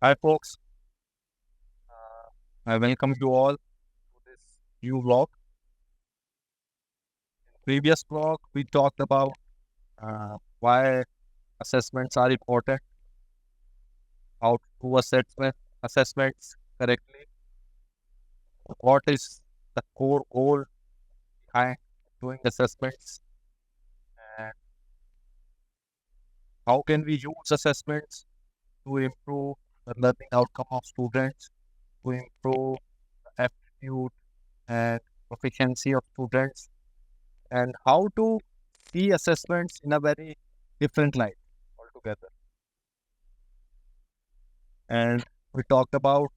Hi, folks. I welcome you all to this new vlog. Previous vlog, we talked about why assessments are important, how to do assessments correctly, what is the core goal behind doing assessments, and how can we use assessments to improve the learning outcome of students, to improve the aptitude and proficiency of students, and how to see assessments in a very different light altogether. And we talked about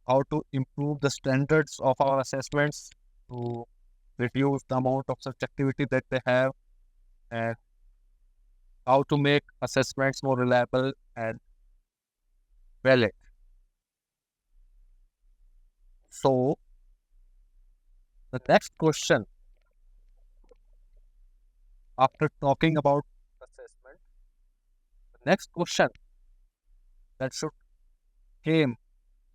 how to improve the standards of our assessments to reduce the amount of subjectivity that they have, and how to make assessments more reliable and valid. So, the next question after talking about assessment, the next question that should came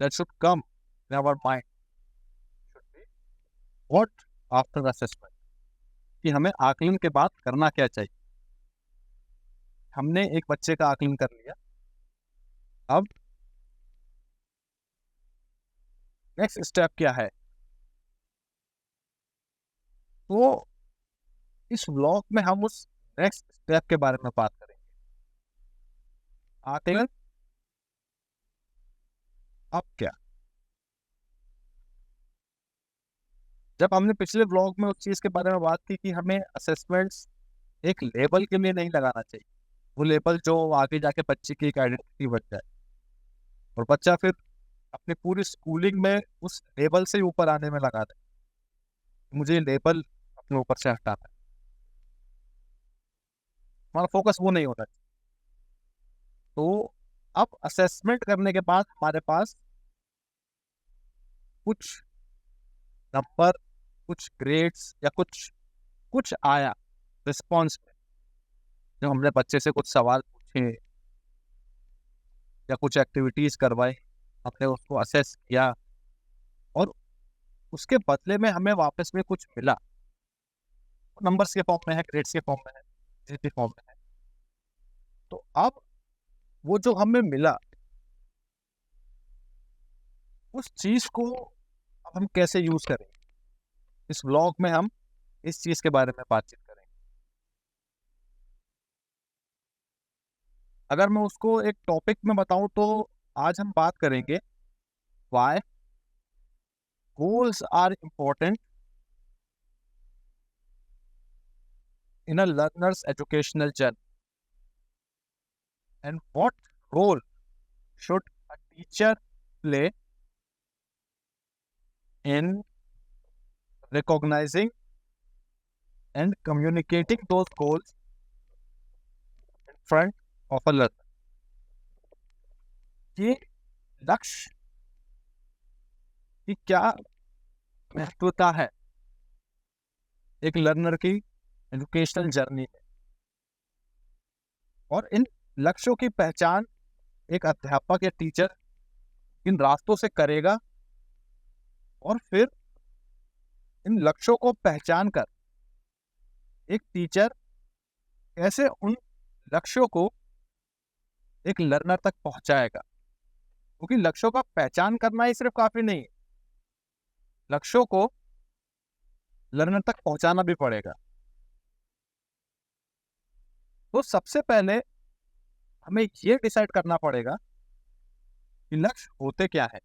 that should come in our mind should be what after assessment, कि हमें आकलन के बाद करना क्या चाहिए। हमने एक बच्चे का आकलन कर लिया, अब नेक्स्ट स्टेप क्या है। तो इस व्लॉग में हम उस नेक्स्ट स्टेप के बारे में बात करेंगे। आकलन अब क्या। जब हमने पिछले व्लॉग में उस चीज के बारे में बात की कि हमें असेसमेंट्स एक लेबल के लिए नहीं लगाना चाहिए, वो लेबल जो आगे जाके बच्चे की एक आइडेंटिटी बन जाए और बच्चा फिर अपनी पूरी स्कूलिंग में उस लेबल से ऊपर आने में लगा दे, मुझे लेबल अपने ऊपर से हटाना है। हमारा फोकस वो नहीं होना चाहिए। तो अब असेसमेंट करने के बाद हमारे पास कुछ नंबर, कुछ ग्रेड्स या कुछ कुछ आया रिस्पॉन्स में। जब हमने बच्चे से कुछ सवाल पूछे या कुछ एक्टिविटीज करवाई, हमने उसको असेस किया और उसके बदले में हमें वापस में कुछ मिला, नंबर्स के फॉर्म में है, ग्रेड्स के फॉर्म में है, जीपी फॉर्म में है। तो अब वो जो हमें मिला उस चीज को अब हम कैसे यूज करें, इस व्लॉग में हम इस चीज के बारे में बातचीत करेंगे। अगर मैं उसको एक टॉपिक में बताऊं तो आज हम बात करेंगे why goals are important in a learner's educational journey and what role should a teacher play in recognizing and communicating those goals in front of a learner। ये लक्ष्य की क्या महत्वता है एक लर्नर की एजुकेशनल जर्नी में, और इन लक्ष्यों की पहचान एक अध्यापक या टीचर इन रास्तों से करेगा, और फिर इन लक्ष्यों को पहचान कर एक टीचर कैसे उन लक्ष्यों को एक लर्नर तक पहुंचाएगा। क्योंकि लक्ष्यों का पहचान करना ही सिर्फ काफी नहीं है, लक्ष्यों को लर्नर तक पहुंचाना भी पड़ेगा। तो सबसे पहले हमें ये डिसाइड करना पड़ेगा कि लक्ष्य होते क्या है,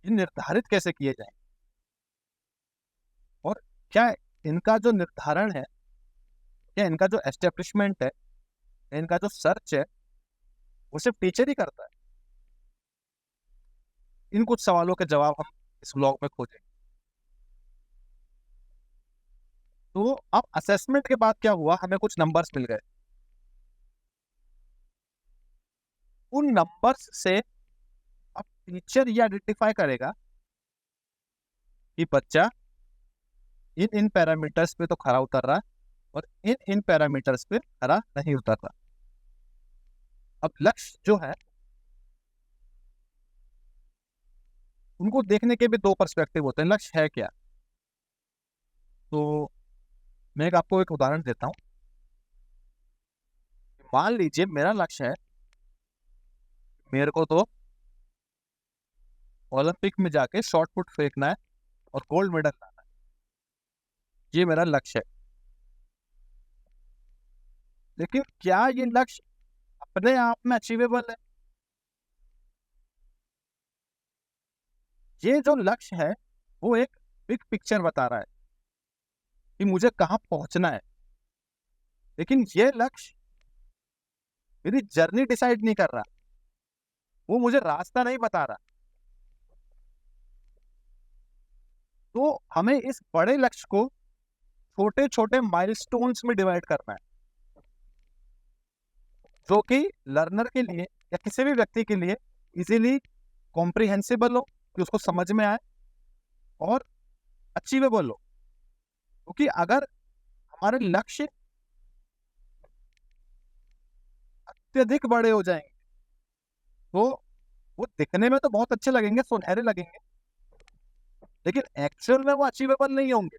ये निर्धारित कैसे किए जाए, और क्या इनका जो निर्धारण है, क्या इनका जो एस्टेब्लिशमेंट है, इनका जो सर्च है वो सिर्फ टीचर ही करता है। इन कुछ सवालों के जवाब हम इस ब्लॉग में खोजेंगे। तो अब असेसमेंट के बाद क्या हुआ, हमें कुछ नंबर्स मिल गए। उन नंबर्स से अब टीचर ये आइडेंटिफाई करेगा कि बच्चा इन इन पैरामीटर्स पे तो खरा उतर रहा है और इन इन पैरामीटर्स पे खरा नहीं उतर रहा। अब लक्ष्य जो है उनको देखने के भी दो पर्सपेक्टिव होते हैं, लक्ष्य है क्या। तो मैं आपको एक उदाहरण देता हूँ। मान लीजिए मेरा लक्ष्य है, मेरे को तो ओलंपिक में जाके शॉर्ट पुट फेंकना है और गोल्ड मेडल लाना है, ये मेरा लक्ष्य है। लेकिन क्या ये लक्ष्य अपने आप में अचीवेबल है? ये जो लक्ष्य है वो एक बिग पिक्चर बता रहा है कि मुझे कहाँ पहुंचना है, लेकिन ये लक्ष्य मेरी जर्नी डिसाइड नहीं कर रहा, वो मुझे रास्ता नहीं बता रहा। तो हमें इस बड़े लक्ष्य को छोटे छोटे माइलस्टोन्स में डिवाइड करना है, जो कि लर्नर के लिए या किसी भी व्यक्ति के लिए इजीली कॉम्प्रिहेंसिबल हो, कि उसको समझ में आए और अचीवेबल हो। क्योंकि अगर हमारे लक्ष्य अत्यधिक बड़े हो जाएंगे तो वो दिखने में तो बहुत अच्छे लगेंगे, सुनहरे लगेंगे, लेकिन एक्चुअल में वो अचीवेबल नहीं होंगे।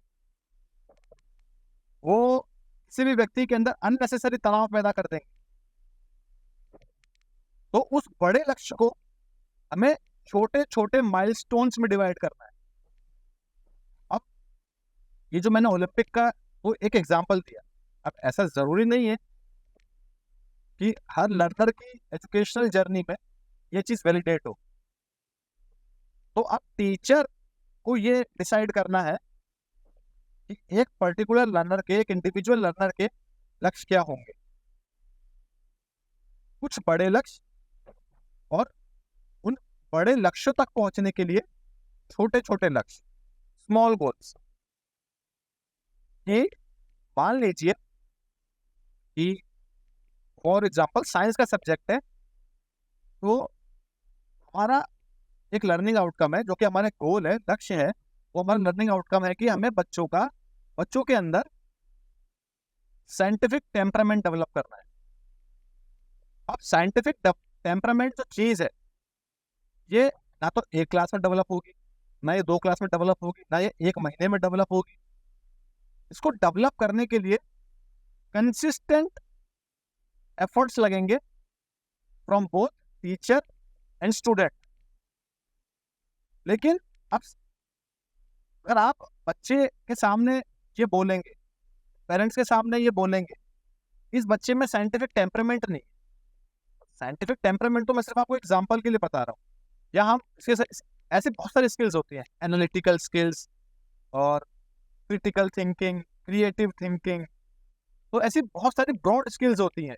वो किसी भी व्यक्ति के अंदर अननेसेसरी तनाव पैदा कर देंगे। तो उस बड़े लक्ष्य को हमें छोटे छोटे माइलस्टोन्स में डिवाइड करना है। अब ये जो मैंने ओलंपिक का वो एक एग्जांपल दिया, अब ऐसा जरूरी नहीं है कि हर लर्नर की एजुकेशनल जर्नी में ये चीज वैलिडेट हो। तो अब टीचर को ये डिसाइड करना है कि एक पर्टिकुलर लर्नर के, एक इंडिविजुअल लर्नर के लक्ष्य क्या होंगे। कुछ बड़े लक्ष्य और उन बड़े लक्ष्यों तक पहुंचने के लिए छोटे छोटे लक्ष्य, स्मॉल गोल्स। ये मान लीजिए कि फॉर एग्जांपल साइंस का सब्जेक्ट है, तो हमारा एक लर्निंग आउटकम है, जो कि हमारे गोल है, लक्ष्य है, वो हमारा लर्निंग आउटकम है कि हमें बच्चों के अंदर साइंटिफिक टेम्परामेंट डेवलप करना है। अब साइंटिफिक टेम्परामेंट जो चीज है, ये ना तो एक क्लास में डेवलप होगी, ना ये 2 क्लास में डेवलप होगी, ना ये 1 महीने में डेवलप होगी। इसको डेवलप करने के लिए कंसिस्टेंट एफर्ट्स लगेंगे from both teacher and student. लेकिन अब अगर आप बच्चे के सामने ये बोलेंगे, पेरेंट्स के सामने ये बोलेंगे, इस बच्चे में साइंटिफिक टेम्परामेंट नहीं, साइंटिफिक टेम्परामेंट तो मैं सिर्फ आपको एग्जांपल के लिए बता रहा हूँ, या हम ऐसे बहुत सारी स्किल्स होती हैं, एनालिटिकल स्किल्स और क्रिटिकल थिंकिंग, क्रिएटिव थिंकिंग। तो ऐसी बहुत सारी ब्रॉड स्किल्स होती हैं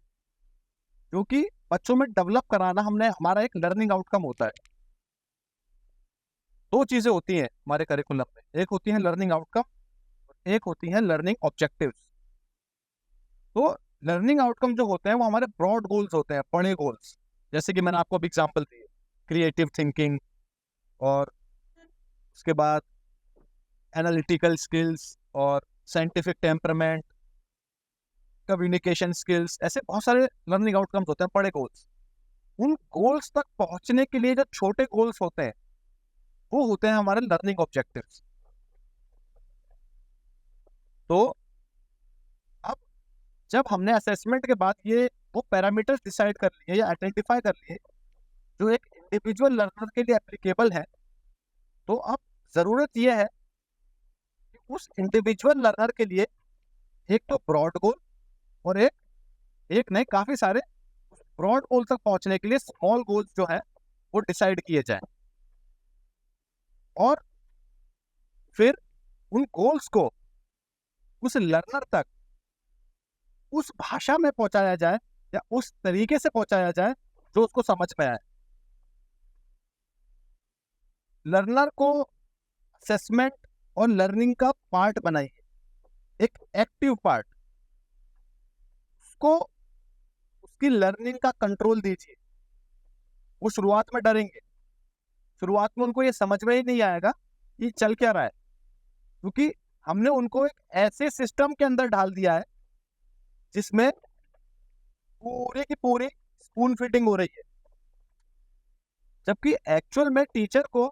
जो कि बच्चों में डेवलप कराना हमने हमारा एक लर्निंग आउटकम होता है। 2 चीजें होती हैं हमारे करिकुलम में, एक होती है लर्निंग आउटकम, एक होती है लर्निंग ऑब्जेक्टिव्स। तो लर्निंग आउटकम जो होते हैं वो हमारे ब्रॉड गोल्स होते हैं, बड़े गोल्स, जैसे कि मैंने आपको अभी एग्जांपल दिए, क्रिएटिव थिंकिंग और उसके बाद एनालिटिकल स्किल्स और साइंटिफिक टेम्परामेंट, कम्युनिकेशन स्किल्स, ऐसे बहुत सारे लर्निंग आउटकम्स होते हैं, बड़े गोल्स। उन गोल्स तक पहुंचने के लिए जो छोटे गोल्स होते हैं वो होते हैं हमारे लर्निंग ऑब्जेक्टिव्स। तो अब जब हमने असेसमेंट के बाद ये वो पैरामीटर्स डिसाइड कर लिए या आइडेंटिफाई कर लिए जो एक इंडिविजुअल लर्नर के लिए एप्लीकेबल है, तो अब जरूरत यह है कि उस इंडिविजुअल लर्नर के लिए एक तो ब्रॉड गोल और एक नहीं, काफी सारे ब्रॉड गोल तक पहुंचने के लिए स्मॉल गोल्स जो है वो डिसाइड किए जाए, और फिर उन गोल्स को उस लर्नर तक उस भाषा में पहुंचाया जाए या उस तरीके से पहुंचाया जाए जो उसको समझ में आए। लर्नर को असेसमेंट और लर्निंग का पार्ट बनाइए, एक एक्टिव पार्ट। उसको उसकी लर्निंग का कंट्रोल दीजिए। वो शुरुआत में डरेंगे, शुरुआत में उनको ये समझ में ही नहीं आएगा कि चल क्या रहा है, क्योंकि हमने उनको एक ऐसे सिस्टम के अंदर डाल दिया है जिसमें पूरे की पूरी स्पून फीडिंग हो रही है। जबकि एक्चुअल में टीचर को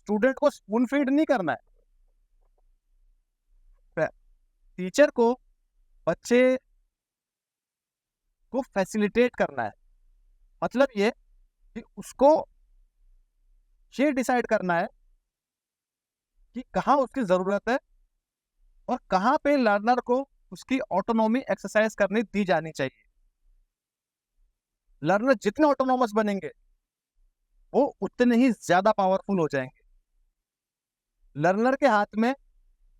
स्टूडेंट को स्पून फीड नहीं करना है, टीचर को बच्चे को फैसिलिटेट करना है। मतलब ये कि उसको ये डिसाइड करना है कि कहाँ उसकी जरूरत है और कहाँ पे लर्नर को उसकी ऑटोनॉमी एक्सरसाइज करनी दी जानी चाहिए। लर्नर जितने ऑटोनॉमस बनेंगे वो उतने ही ज्यादा पावरफुल हो जाएंगे। लर्नर के हाथ में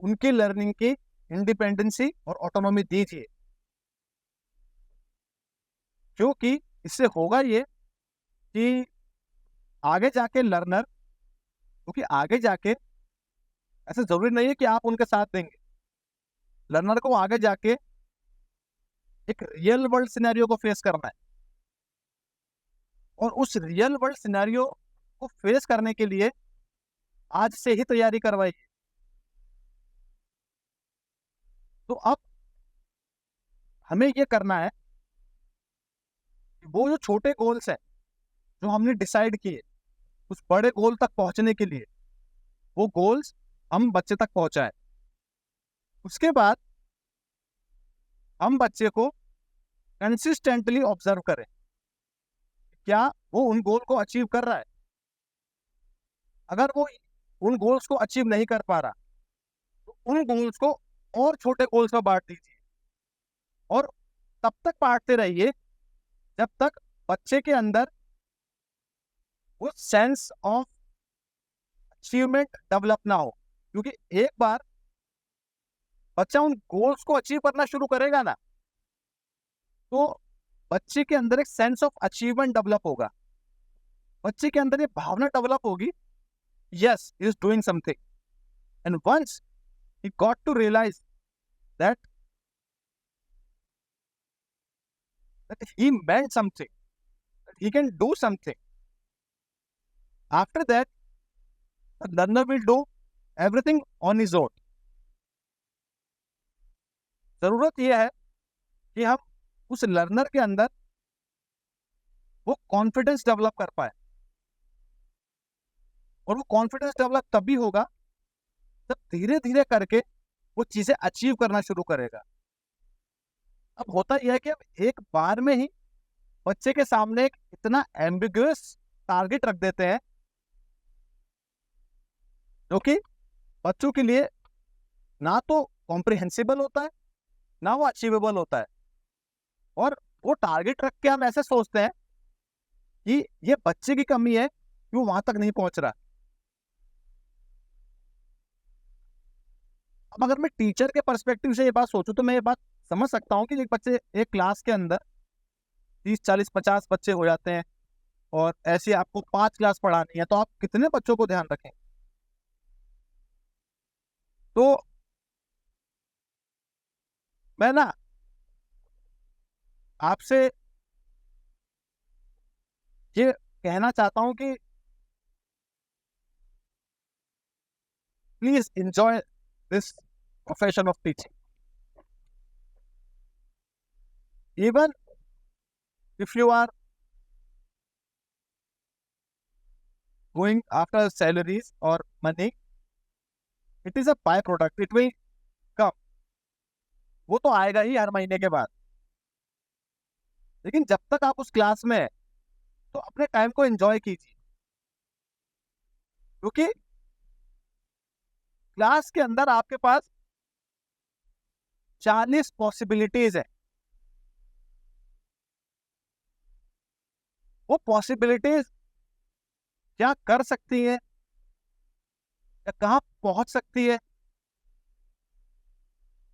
उनकी लर्निंग की इंडिपेंडेंसी और ऑटोनॉमी दीजिए, क्योंकि इससे होगा ये कि आगे जाके लर्नर, क्योंकि आगे जाके ऐसे जरूरी नहीं है कि आप उनके साथ देंगे, लर्नर को आगे जाके एक रियल वर्ल्ड सिनेरियो को फेस करना है और उस रियल वर्ल्ड सिनेरियो को फेस करने के लिए आज से ही तैयारी करवाइए। तो अब हमें ये करना है कि वो जो छोटे गोल्स हैं जो हमने डिसाइड किए उस बड़े गोल तक पहुंचने के लिए वो गोल्स हम बच्चे तक पहुंचाएं। उसके बाद हम बच्चे को कंसिस्टेंटली ऑब्जर्व करें, क्या वो उन गोल को अचीव कर रहा है। अगर वो उन गोल्स को अचीव नहीं कर पा रहा तो उन गोल्स को और छोटे गोल्स में बांट दीजिए और तब तक बांटते रहिए जब तक बच्चे के अंदर वो सेंस ऑफ अचीवमेंट डेवलप ना हो। क्योंकि एक बार बच्चा उन गोल्स को अचीव करना शुरू करेगा ना तो बच्चे के अंदर एक सेंस ऑफ अचीवमेंट डेवलप होगा, बच्चे के अंदर ये भावना डेवलप होगी, yes he is doing something. And once he got to realize that he meant something, that he can do something. After that, the learner will do everything on his own. जरूरत यह है कि हम उस learner के अंदर वो confidence develop कर पाए, और वो कॉन्फिडेंस डेवलप तभी होगा जब धीरे धीरे करके वो चीजें अचीव करना शुरू करेगा। अब होता यह है कि हम एक बार में ही बच्चे के सामने एक इतना एम्बिगुअस टारगेट रख देते हैं जो कि बच्चों के लिए ना तो कॉम्प्रिहेंसिबल होता है ना वो अचीवेबल होता है, और वो टारगेट रख के हम ऐसे सोचते हैं कि ये बच्चे की कमी है कि वो वहां तक नहीं पहुंच रहा। अब अगर मैं टीचर के पर्सपेक्टिव से ये बात सोचूं तो मैं ये बात समझ सकता हूँ कि एक बच्चे एक क्लास के अंदर 30 40 50 बच्चे हो जाते हैं और ऐसे आपको 5 क्लास पढ़ानी है तो आप कितने बच्चों को ध्यान रखें। तो मैं ना आपसे ये कहना चाहता हूं कि please enjoy this profession of teaching. Even if you are going after salaries or money, it is a byproduct, it will come, वो तो आएगा ही हर महीने के बाद। लेकिन जब तक आप उस क्लास में है तो अपने टाइम को एंजॉय कीजिए, क्योंकि क्लास के अंदर आपके पास 40 पॉसिबिलिटीज है। वो पॉसिबिलिटीज क्या कर सकती है या कहाँ पहुंच सकती है,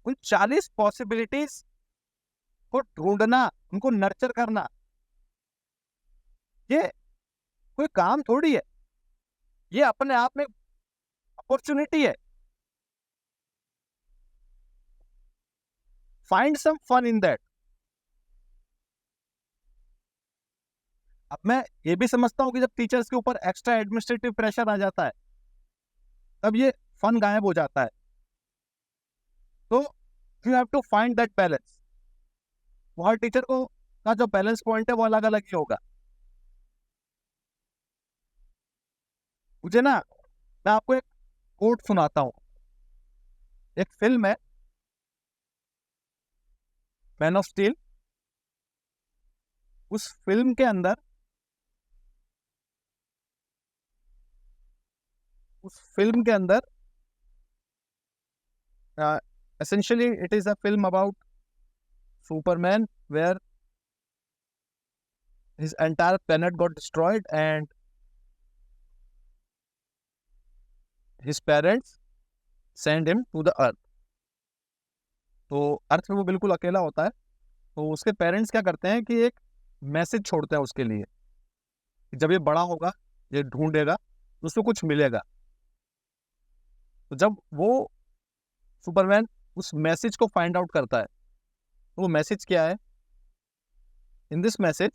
उन 40 पॉसिबिलिटीज को ढूंढना, उनको नर्चर करना, ये कोई काम थोड़ी है, ये अपने आप में अपॉर्चुनिटी है। Find some fun in that. अब मैं ये भी समझता हूँ कि जब टीचर्स के ऊपर एक्स्ट्रा एडमिनिस्ट्रेटिव प्रेशर आ जाता है तब ये फन गायब हो जाता है। तो you have to find that balance. वो हर टीचर को का जो बैलेंस पॉइंट है वो अलग अलग ही होगा। मुझे ना मैं आपको एक कोट सुनाता हूँ। एक फिल्म है मैन ऑफ स्टील। उस फिल्म के अंदर उस फिल्म के अंदर essentially it is a film about Superman where his entire planet got destroyed and his parents send him to the earth। तो अर्थ में वो बिल्कुल अकेला होता है। तो उसके पेरेंट्स क्या करते हैं कि एक मैसेज छोड़ते हैं उसके लिए कि जब ये बड़ा होगा, ये ढूंढेगा तो उसको कुछ मिलेगा। तो जब वो सुपरमैन उस मैसेज को फाइंड आउट करता है, तो वो मैसेज क्या है? In this message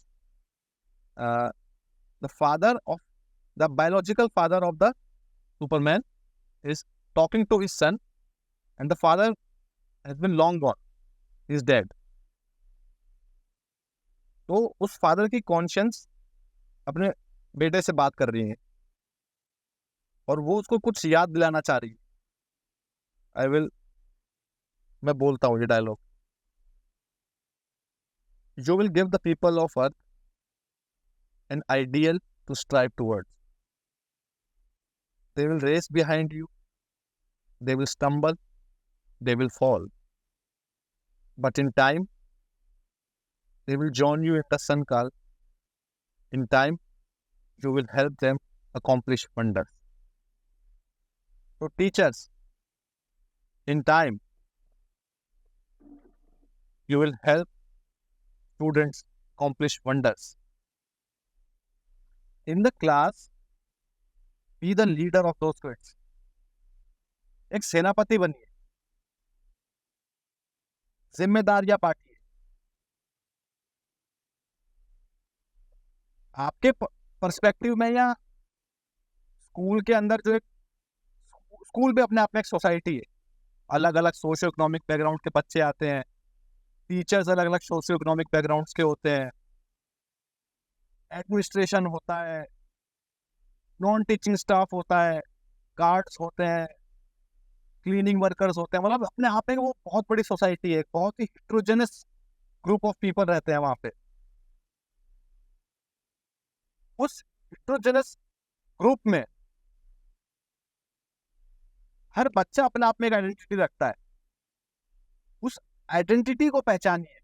the father of the biological father of the Superman is talking to his son and the father has been long gone, he is dead। तो उस father की conscience अपने बेटे से बात कर रही है और वो उसको कुछ याद दिलाना चाह रही है। मैं बोलता हूँ ये dialogue. You will give the people of earth an ideal to strive towards. They will race behind you, they will stumble, they will fall, but in time they will join you in the sun call। In time you will help them accomplish wonders। So teachers, in time you will help students accomplish wonders। In the class be the leader of those kids। एक सेनापति बनिए, जिम्मेदारियां बांटिए। आपके perspective में या school के अंदर जो एक स्कूल भी अपने आप में एक सोसाइटी है। अलग अलग सोशियो इकोनॉमिक बैकग्राउंड के बच्चे आते हैं, टीचर्स अलग अलग सोशियो इकोनॉमिक बैकग्राउंड्स के होते हैं, एडमिनिस्ट्रेशन होता है, नॉन टीचिंग स्टाफ होता है, गार्ड्स होते हैं, क्लीनिंग वर्कर्स होते हैं। मतलब अपने आप में वो बहुत बड़ी सोसाइटी है, बहुत ही हिट्रोजेनस ग्रुप ऑफ पीपल रहते हैं वहां पे। उस हिट्रोजेनस ग्रुप में हर बच्चा अपने आप में एक आइडेंटिटी रखता है। उस आइडेंटिटी को पहचानिए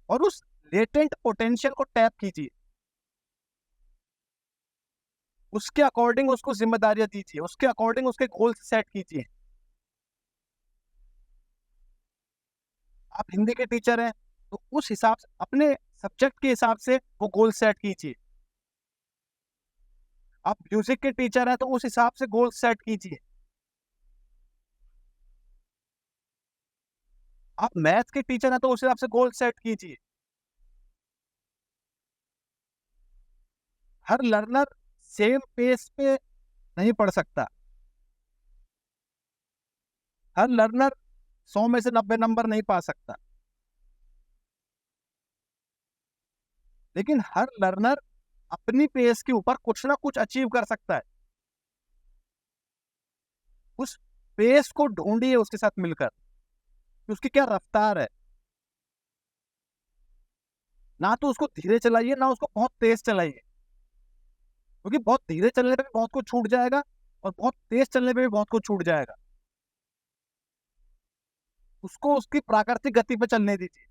और उस लेटेंट पोटेंशियल को टैप कीजिए। उसके अकॉर्डिंग उसको जिम्मेदारियां दीजिए, उसके अकॉर्डिंग उसके गोल्स सेट कीजिए। आप हिंदी के टीचर हैं तो उस हिसाब से अपने सब्जेक्ट के हिसाब से वो गोल सेट कीजिए। आप म्यूजिक के टीचर हैं तो उस हिसाब से गोल सेट कीजिए। आप मैथ्स के टीचर हैं तो उस हिसाब से गोल सेट कीजिए। हर लर्नर सेम पेस पे नहीं पढ़ सकता। हर लर्नर 100 में से 90 नंबर नहीं पा सकता, लेकिन हर लर्नर अपनी पेस के ऊपर कुछ ना कुछ अचीव कर सकता है। उस पेस को ढूंढिए उसके साथ मिलकर कि उसकी क्या रफ्तार है। ना तो उसको धीरे चलाइए ना उसको बहुत तेज चलाइए, क्योंकि बहुत धीरे चलने पे भी बहुत कुछ छूट जाएगा और बहुत तेज चलने पे भी बहुत कुछ छूट जाएगा। उसको उसकी प्राकृतिक गति पे चलने दीजिए।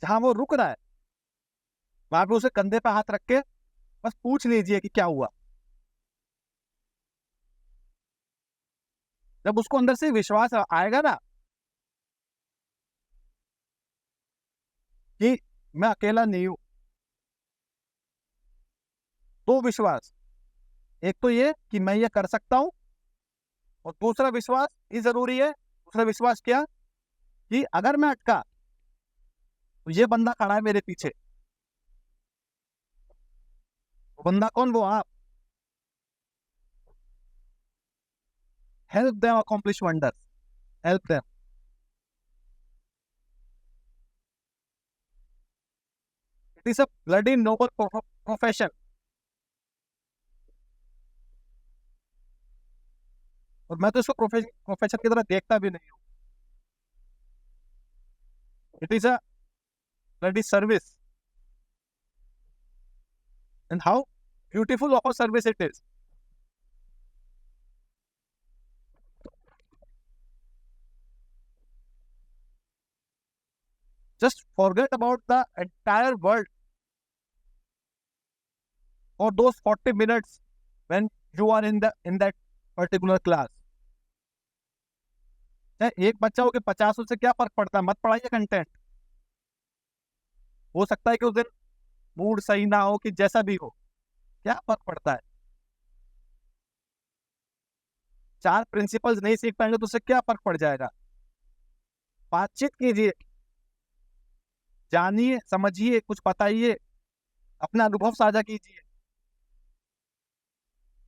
जहां वो रुक रहा है वहां पे उसे कंधे पे हाथ रख के बस पूछ लीजिए कि क्या हुआ। जब उसको अंदर से विश्वास आएगा ना कि मैं अकेला नहीं हूं, तो विश्वास, एक तो ये कि मैं ये कर सकता हूं और दूसरा विश्वास ये जरूरी है। दूसरा विश्वास क्या? कि अगर मैं अटका तो ये बंदा खड़ा है मेरे पीछे। वो बंदा कौन? वो आप। Help them accomplish wonders. Help them. It is a bloody noble profession. और मैं तो इसको प्रोफेशन की तरह देखता भी नहीं हूँ। It is a bloody service, and how beautiful of a service it is. Just forget about the entire world for those 40 minutes when you are in that particular class. चाहे एक बच्चा हो कि 50, उससे क्या फर्क पड़ता है? मत पढ़ाइए कंटेंट। हो सकता है कि उस दिन मूड सही ना हो, कि जैसा भी हो, क्या फर्क पड़ता है? 4 प्रिंसिपल्स नहीं सीख पाएंगे तो उससे क्या फर्क पड़ जाएगा? बातचीत कीजिए, जानिए, समझिए, कुछ बताइए, अपना अनुभव साझा कीजिए।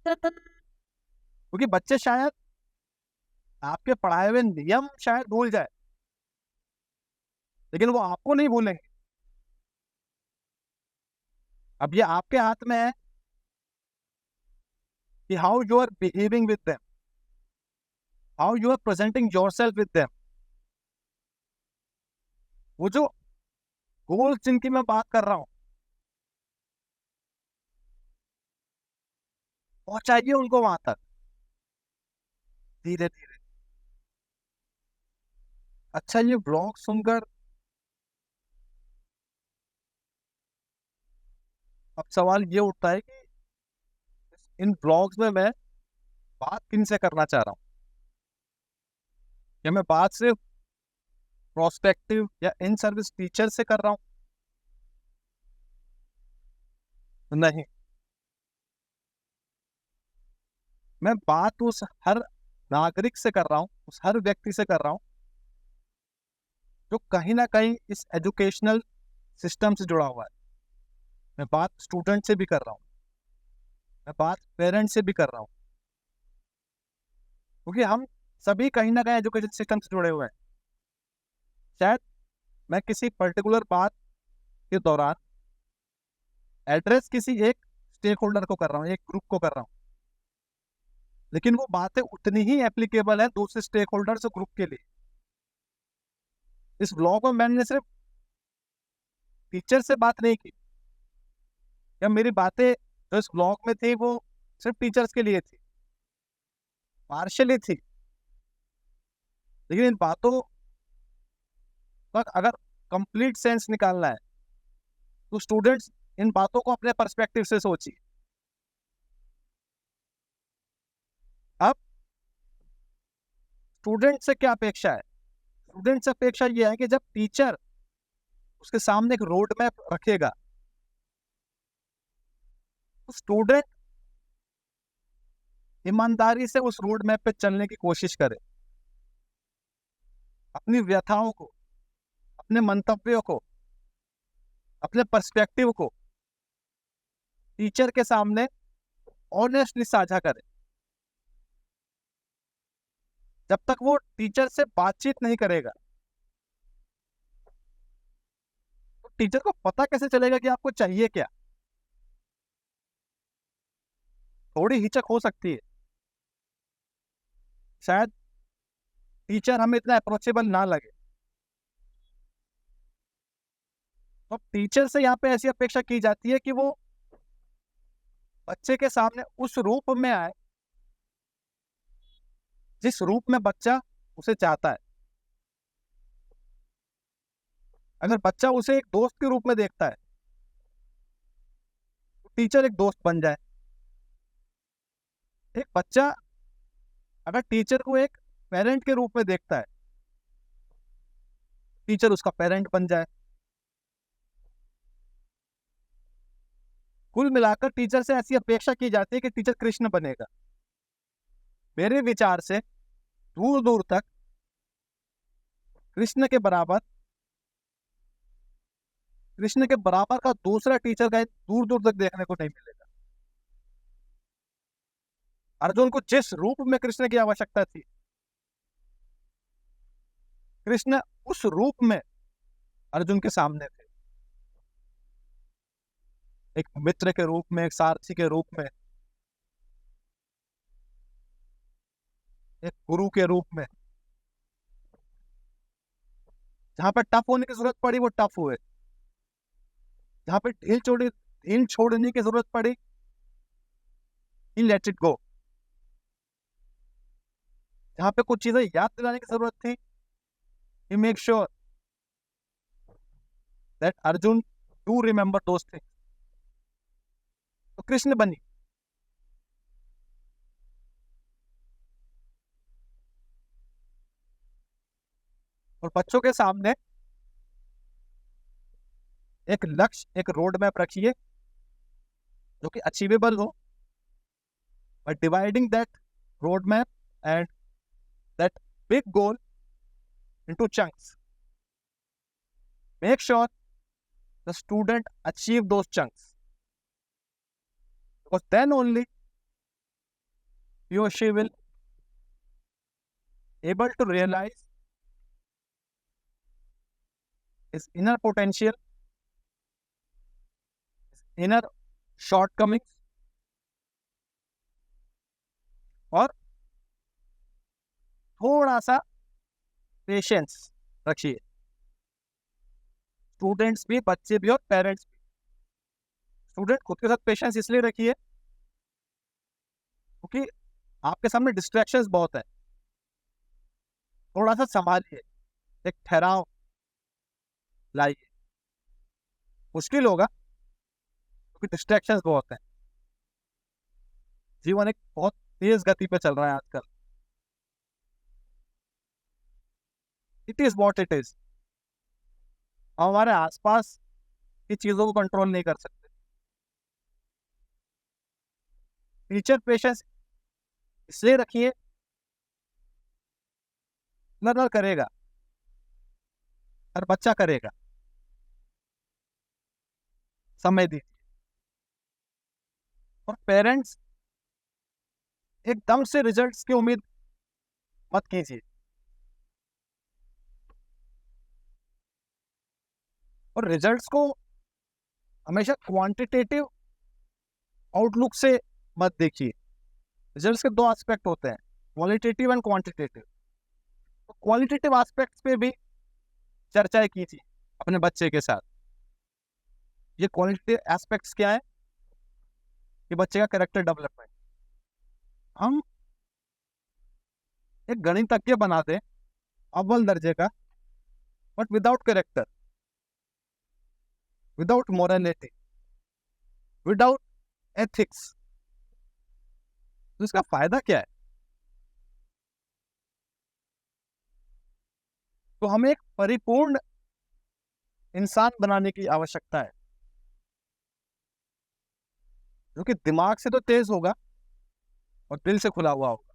क्योंकि बच्चे शायद आपके पढ़ाए हुए नियम शायद भूल जाए, लेकिन वो आपको नहीं भूलेंगे। अब ये आपके हाथ में है कि how you are behaving with them, how you are presenting yourself with them. वो जो गोल्स जिनकी मैं बात कर रहा हूं, पहुंचाइए उनको वहां तक, धीरे धीरे। अच्छा, ये ब्लॉग सुनकर अब सवाल ये उठता है कि इन ब्लॉग्स में मैं बात किन से करना चाह रहा हूँ? क्या मैं बात सिर्फ प्रोस्पेक्टिव या इन सर्विस टीचर से कर रहा हूँ? नहीं, मैं बात उस हर नागरिक से कर रहा हूँ, उस हर व्यक्ति से कर रहा हूँ जो कहीं ना कहीं इस एजुकेशनल सिस्टम से जुड़ा हुआ है। मैं बात स्टूडेंट से भी कर रहा हूँ, मैं बात पेरेंट से भी कर रहा हूँ, क्योंकि हम सभी कहीं ना कहीं एजुकेशन सिस्टम से जुड़े हुए हैं। शायद मैं किसी पर्टिकुलर बात के दौरान एड्रेस किसी एक स्टेक होल्डर को कर रहा हूँ, एक ग्रुप को कर रहा हूँ, लेकिन वो बातें उतनी ही एप्लीकेबल है दूसरे स्टेक होल्डर्स और ग्रुप के लिए। इस ब्लॉग में मैंने सिर्फ टीचर से बात नहीं की, या मेरी बातें जो इस ब्लॉग में थी वो सिर्फ टीचर्स के लिए थी, पार्शली थी। लेकिन इन बातों का अगर कंप्लीट सेंस निकालना है तो स्टूडेंट्स इन बातों को अपने पर्सपेक्टिव से सोचिए। अब स्टूडेंट से क्या अपेक्षा है? स्टूडेंट से अपेक्षा यह है कि जब टीचर उसके सामने एक रोड मैप रखेगा तो स्टूडेंट ईमानदारी से उस रोड मैप पे चलने की कोशिश करे, अपनी व्यथाओं को, अपने मंतव्यों को, अपने पर्सपेक्टिव को टीचर के सामने ऑनेस्टली साझा करे। जब तक वो टीचर से बातचीत नहीं करेगा तो टीचर को पता कैसे चलेगा कि आपको चाहिए क्या? थोड़ी हिचक हो सकती है, शायद टीचर हमें इतना अप्रोचेबल ना लगे, तो टीचर से यहाँ पे ऐसी अपेक्षा की जाती है कि वो बच्चे के सामने उस रूप में आए जिस रूप में बच्चा उसे चाहता है। अगर बच्चा उसे एक दोस्त के रूप में देखता है तो टीचर एक दोस्त बन जाए। एक बच्चा अगर टीचर को एक पेरेंट के रूप में देखता है, टीचर उसका पेरेंट बन जाए। कुल मिलाकर टीचर से ऐसी अपेक्षा की जाती है कि टीचर कृष्ण बनेगा। मेरे विचार से दूर दूर तक कृष्ण के बराबर, कृष्ण के बराबर का दूसरा टीचर का दूर दूर तक देखने को नहीं मिलेगा। अर्जुन को जिस रूप में कृष्ण की आवश्यकता थी, कृष्ण उस रूप में अर्जुन के सामने थे, एक मित्र के रूप में, एक सारथी के रूप में। एक गुरु के रूप में। जहां पर टफ होने की जरूरत पड़ी वो टफ हुए, जहां पे ढील छोड़ने की जरूरत पड़ी ही लेट इट गो, जहां पे कुछ चीजें याद दिलाने की जरूरत थी he make sure that Arjun do remember those things. तो कृष्ण बनी। और बच्चों के सामने एक लक्ष्य, एक रोड मैप रखिए जो कि अचीवेबल हो, by dividing that roadmap and that big goal into chunks. Make sure the student achieve those chunks, because then only he or she will able to realize his inner potential, his inner shortcomings, और थोड़ा सा patience रखिए, students भी, बच्चे भी और parents भी। Student खुद के साथ पेशेंस इसलिए रखिए क्योंकि आपके सामने डिस्ट्रैक्शंस बहुत है, थोड़ा सा संभालिए, एक ठहराव लाइए। मुश्किल होगा क्योंकि डिस्ट्रैक्शंस बहुत हैं, जीवन एक बहुत तेज गति पे चल रहा है आजकल। It is what it is. हमारे आसपास की चीजों को कंट्रोल नहीं कर सकते। टीचर पेशेंस इसलिए रखिए, लर्नर करेगा, हर बच्चा करेगा, समय दीजिए। और पेरेंट्स एकदम से रिजल्ट्स की उम्मीद मत कीजिए, और रिजल्ट्स को हमेशा क्वांटिटेटिव आउटलुक से मत देखिए। रिजल्ट्स के दो एस्पेक्ट होते हैं, क्वालिटेटिव एंड क्वांटिटेटिव। तो क्वालिटेटिव एस्पेक्ट्स पे भी चर्चा कीजिए अपने बच्चे के साथ। ये क्वालिटेटिव एस्पेक्ट्स क्या है कि बच्चे का कैरेक्टर डेवलपमेंट। हम एक गणितज्ञ बनाते अव्वल दर्जे का, but without character, without morality, without ethics, तो इसका फायदा क्या है? तो हमें एक परिपूर्ण इंसान बनाने की आवश्यकता है, जो कि दिमाग से तो तेज होगा और दिल से खुला हुआ होगा।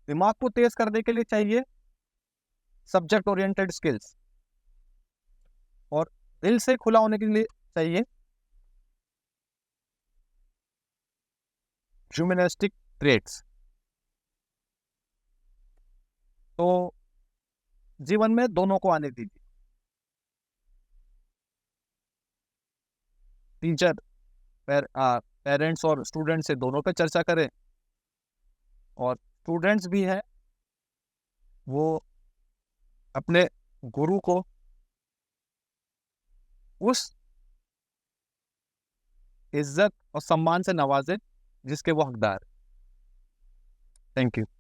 दिमाग को तेज करने के लिए चाहिए सब्जेक्ट ओरिएंटेड स्किल्स, और दिल से खुला होने के लिए चाहिए ह्यूमनिस्टिक ट्रेट्स। तो जीवन में दोनों को आने दीजिए। टीचर, पेरेंट्स और स्टूडेंट से दोनों पे चर्चा करें, और स्टूडेंट्स भी हैं वो अपने गुरु को उस इज्जत और सम्मान से नवाजे जिसके वो हकदार। Thank you.